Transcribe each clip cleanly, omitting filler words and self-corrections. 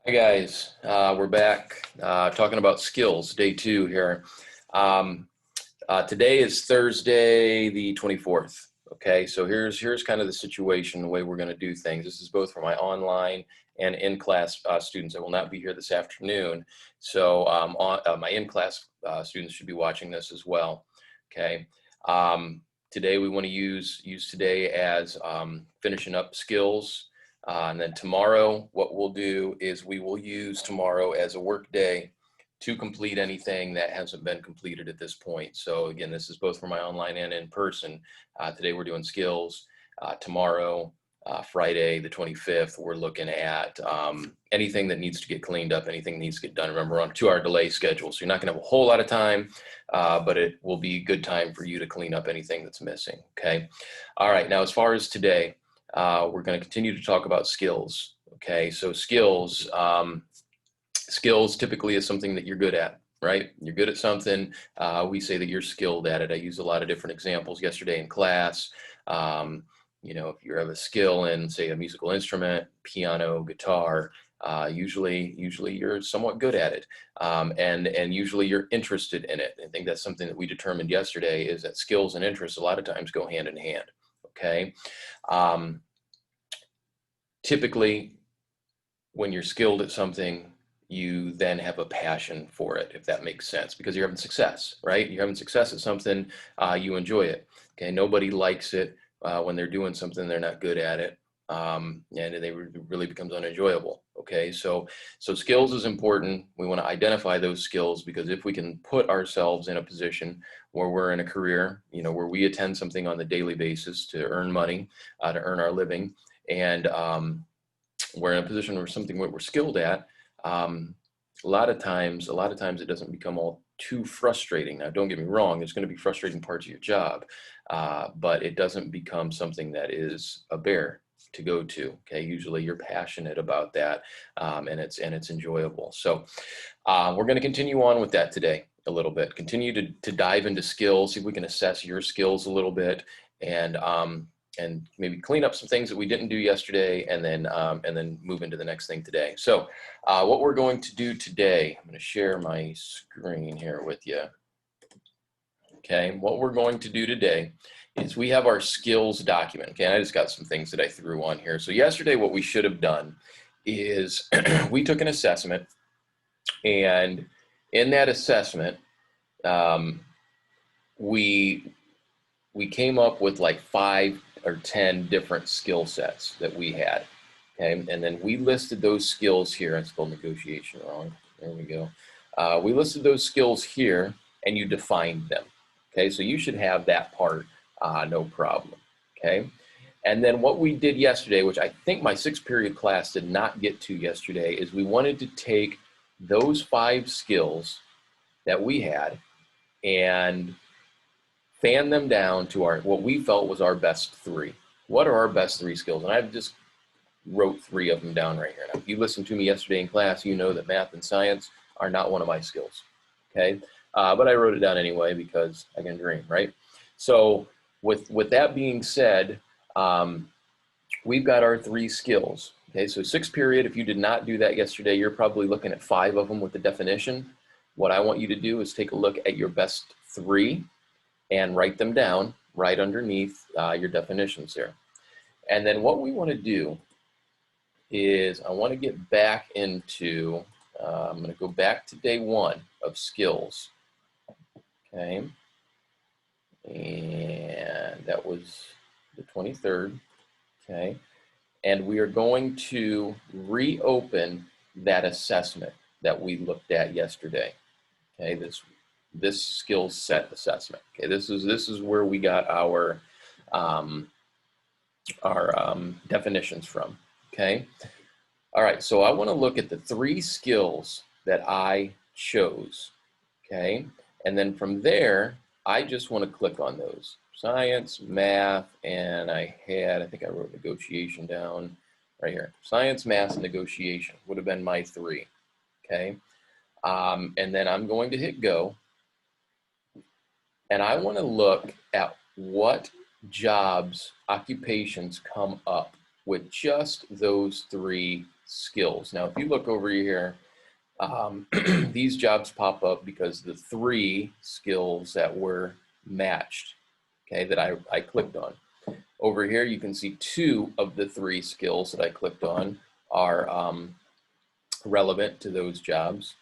Hi guys, we're back talking about skills, day two here. Um, Today is Thursday, the 24th. Okay, so here's kind of the situation, the way we're going to do things. This is both for my online and in-class students. I will not be here this afternoon, so my in-class students should be watching this as well. Okay, today we want to use today as finishing up skills. And then tomorrow, what we'll do is we will use tomorrow as a work day to complete anything that hasn't been completed at this point. So again, this is both for my online and in person. Today we're doing skills. Tomorrow, Friday the 25th, we're looking at anything that needs to get cleaned up, anything that needs to get done. Remember, we're on a 2-hour delay schedule, so you're not going to have a whole lot of time, but it will be good time for you to clean up anything that's missing. Okay. All right. Now, as far as today, we're going to continue to talk about skills. Okay, so skills typically is something that you're good at, right? You're good at something. We say that you're skilled at it. I used a lot of different examples yesterday in class. If you have a skill in, say, a musical instrument, piano, guitar, usually you're somewhat good at it, and usually you're interested in it. I think that's something that we determined yesterday, is that skills and interests a lot of times go hand in hand. Okay. Typically, when you're skilled at something, you then have a passion for it, if that makes sense, because you're having success, right? You're having success at something, you enjoy it. Okay, nobody likes it when they're doing something they're not good at it, and really becomes unenjoyable. Okay, so skills is important. We want to identify those skills, because if we can put ourselves in a position where we're in a career, where we attend something on the daily basis to earn money, to earn our living, and we're in a position where something we're skilled at, a lot of times it doesn't become all too frustrating. Now, don't get me wrong, there's going to be frustrating parts of your job, but it doesn't become something that is a bear to go to. Okay, usually you're passionate about that, and it's enjoyable. So we're going to continue on with that today a little bit. Continue to dive into skills, see if we can assess your skills a little bit, and maybe clean up some things that we didn't do yesterday, and then move into the next thing today. So what we're going to do today, I'm going to share my screen here with you. Okay, what we're going to do today is we have our skills document. Okay, I just got some things that I threw on here. So yesterday, what we should have done is we took an assessment, and in that assessment, we came up with like 5 or 10 different skill sets that we had. Okay, and then we listed those skills here. I spelled negotiation wrong. There we go. We listed those skills here, and you defined them. Okay, so you should have that part, no problem. Okay, and then what we did yesterday, which I think my 6th period class did not get to yesterday, is we wanted to take those 5 skills that we had and fan them down to what we felt was our best 3. What are our best 3 skills? And I've just wrote 3 of them down right here. Now, if you listened to me yesterday in class, you know that math and science are not one of my skills. Okay, but I wrote it down anyway because I can dream, right? So with that being said, we've got our 3 skills. Okay, so 6th period, if you did not do that yesterday, you're probably looking at 5 of them with the definition. What I want you to do is take a look at your best 3 and write them down right underneath your definitions here. And then what we want to do is I want to get back into, I'm going to go back to day 1 of skills. Okay. And that was the 23rd. Okay. And we are going to reopen that assessment that we looked at yesterday. Okay. This skill set assessment. Okay. This is where we got our definitions from. Okay. All right, so I want to look at the 3 skills that I chose. Okay, and then from there, I just want to click on those: science, math, and I think I wrote negotiation down right here. Science, math, and negotiation would have been my 3. Okay, and then I'm going to hit go, and I want to look at what jobs, occupations come up with just those 3 skills. Now, if you look over here, these jobs pop up because the 3 skills that were matched, okay, that I clicked on. Over here, you can see 2 of the 3 skills that I clicked on are relevant to those jobs.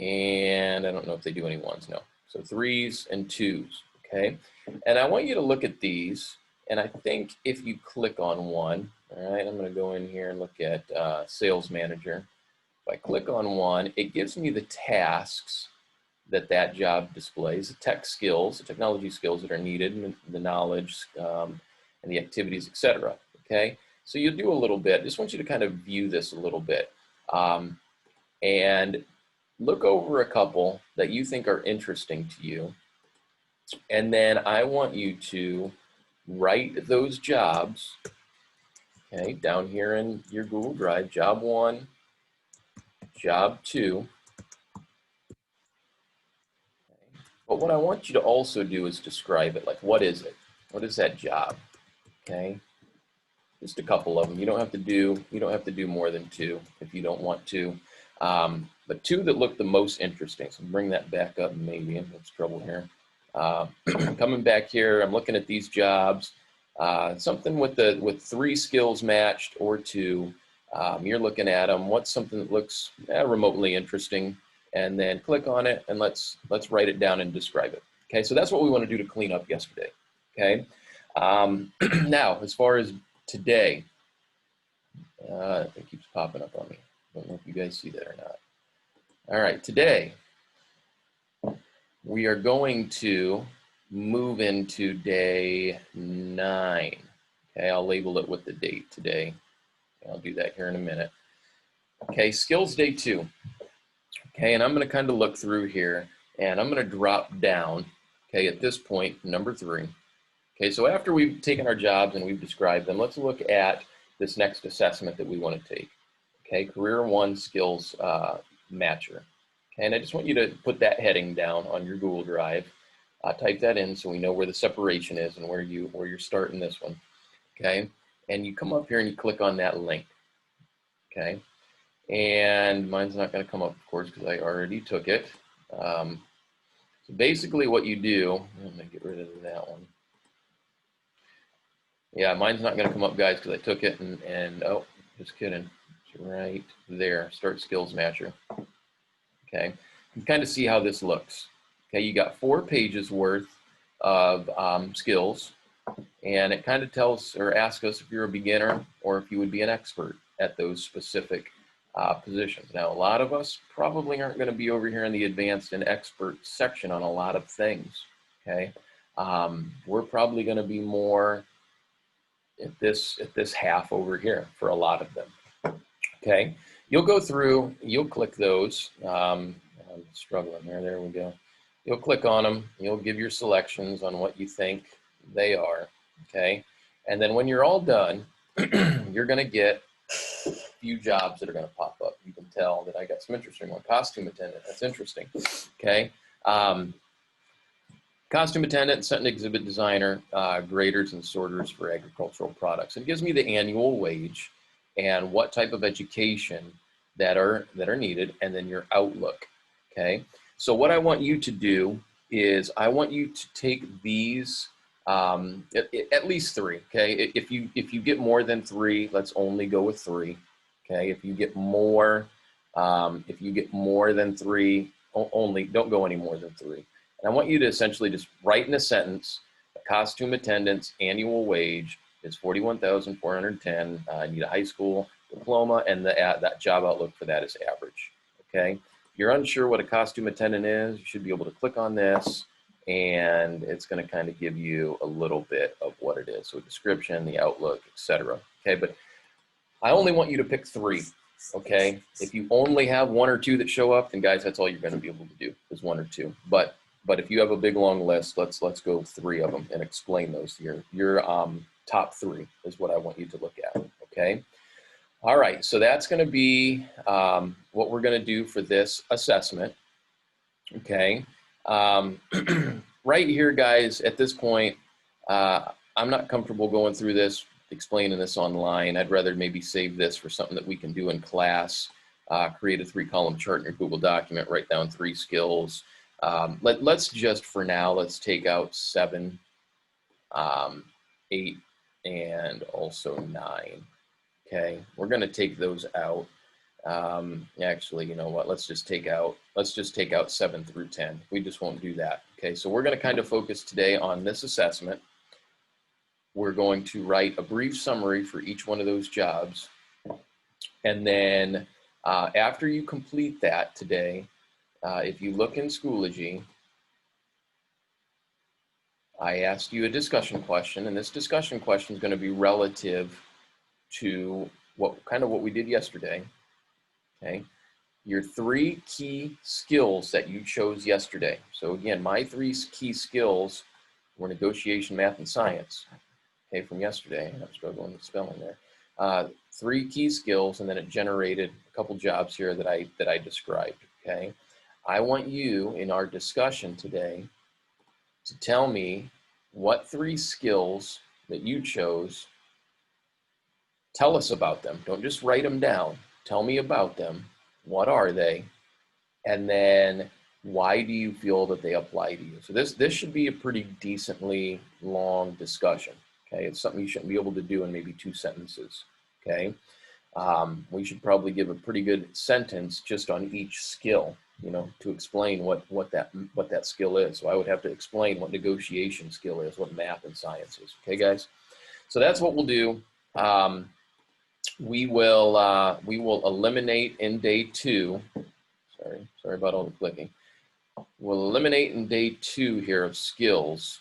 And I don't know if they do any ones, no. So 3s and 2s, okay? And I want you to look at these, and I think if you click on one, all right, I'm gonna go in here and look at Sales Manager. If I click on one, it gives me the tasks that that job displays, the tech skills, the technology skills that are needed, and the knowledge and the activities, etc. Okay, so you'll do a little bit. I just want you to kind of view this a little bit and look over a couple that you think are interesting to you, and then I want you to write those jobs, okay, down here in your Google Drive, job 1, job 2. But what I want you to also do is describe it. Like, what is it? What is that job? Okay, just a couple of them. You don't have to do more than 2 if you don't want to. But 2 that look the most interesting. So bring that back up. Maybe I'm having trouble here. Coming back here, I'm looking at these jobs. Something with 3 skills matched or 2. You're looking at them. What's something that looks remotely interesting? And then click on it, and let's write it down and describe it. Okay, so that's what we want to do to clean up yesterday. Okay, now as far as today, it keeps popping up on me. I don't know if you guys see that or not. All right, today we are going to move into day 9. Okay, I'll label it with the date today. I'll do that here in a minute. Okay, skills day 2. Okay, and I'm going to kind of look through here, and I'm going to drop down, okay, at this point, number 3. Okay, so after we've taken our jobs and we've described them, let's look at this next assessment that we want to take. Okay, Career 1 Skills Matcher. Okay, and I just want you to put that heading down on your Google Drive. Type that in so we know where the separation is and where you're starting this one. Okay, and you come up here and you click on that link. Okay. And mine's not going to come up, of course, because I already took it. So basically what you do, let me get rid of that one. Yeah, mine's not going to come up, guys, because I took it and oh, just kidding. It's right there, Start Skills Matcher. Okay, you kind of see how this looks. Okay, you got 4 pages worth of skills, and it kind of tells or asks us if you're a beginner or if you would be an expert at those specific positions. Now, a lot of us probably aren't going to be over here in the advanced and expert section on a lot of things. Okay, we're probably going to be more at this half over here for a lot of them. Okay, you'll go through, you'll click those. I'm struggling there. There we go. You'll click on them. You'll give your selections on what you think they are. Okay, and then when you're all done, you're going to get few jobs that are going to pop up. You can tell that I got some interesting one. Costume attendant, that's interesting. Okay. Costume attendant, scent and exhibit designer, graders and sorters for agricultural products. It gives me the annual wage and what type of education that are needed, and then your outlook. Okay. So what I want you to do is I want you to take these at least 3. Okay. If you get more than 3, let's only go with 3. Okay, if you get more than 3, only don't go any more than 3. And I want you to essentially just write in a sentence: a costume attendant's annual wage is $41,410. I need a high school diploma, and that job outlook for that is average. Okay, if you're unsure what a costume attendant is, you should be able to click on this, and it's going to kind of give you a little bit of what it is. So description, the outlook, etc. Okay, but I only want you to pick 3, okay? If you only have 1 or 2 that show up, then guys, that's all you're going to be able to do is 1 or 2. But if you have a big long list, let's go 3 of them and explain those. Your top 3 is what I want you to look at, okay? All right, so that's going to be what we're going to do for this assessment, okay? Right here, guys, at this point, I'm not comfortable going through this explaining this online. I'd rather maybe save this for something that we can do in class. Create a 3-column chart in your Google document, write down 3 skills. Let's just, for now, let's take out 7, 8, and also 9. Okay, we're going to take those out. Actually, you know what? Let's just take out 7 through 10. We just won't do that. Okay, so we're going to kind of focus today on this assessment. We're going to write a brief summary for each one of those jobs, and then after you complete that today, if you look in Schoology, I asked you a discussion question, and this discussion question is going to be relative to what we did yesterday. Okay, your 3 key skills that you chose yesterday. So again, my 3 key skills were negotiation, math, and science. Okay, from yesterday. I'm struggling with spelling there. 3 key skills, and then it generated a couple jobs here that I described. Okay, I want you in our discussion today to tell me what 3 skills that you chose. Tell us about them. Don't just write them down. Tell me about them. What are they? And then why do you feel that they apply to you? So this should be a pretty decently long discussion. Okay, it's something you shouldn't be able to do in maybe 2 sentences. Okay, we should probably give a pretty good sentence just on each skill, you know, to explain what that skill is. So I would have to explain what negotiation skill is, what math and science is. Okay, guys. So that's what we'll do. We will eliminate in day 2. Sorry about all the clicking. We'll eliminate in day 2 here of skills.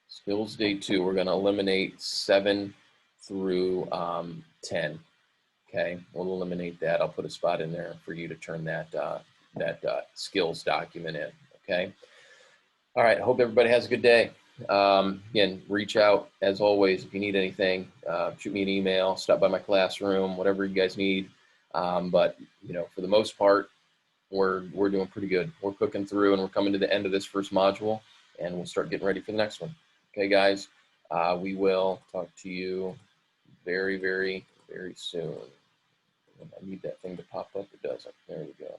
Skills day 2, we're going to eliminate 7 through 10. Okay, we'll eliminate that. I'll put a spot in there for you to turn that skills document in. Okay. All right. I hope everybody has a good day. Again, reach out as always if you need anything. Shoot me an email. Stop by my classroom. Whatever you guys need. But you know, for the most part, we're doing pretty good. We're cooking through, and we're coming to the end of this first module, and we'll start getting ready for the next one. Okay, guys. We will talk to you very, very, very soon. I need that thing to pop up. It doesn't. There we go.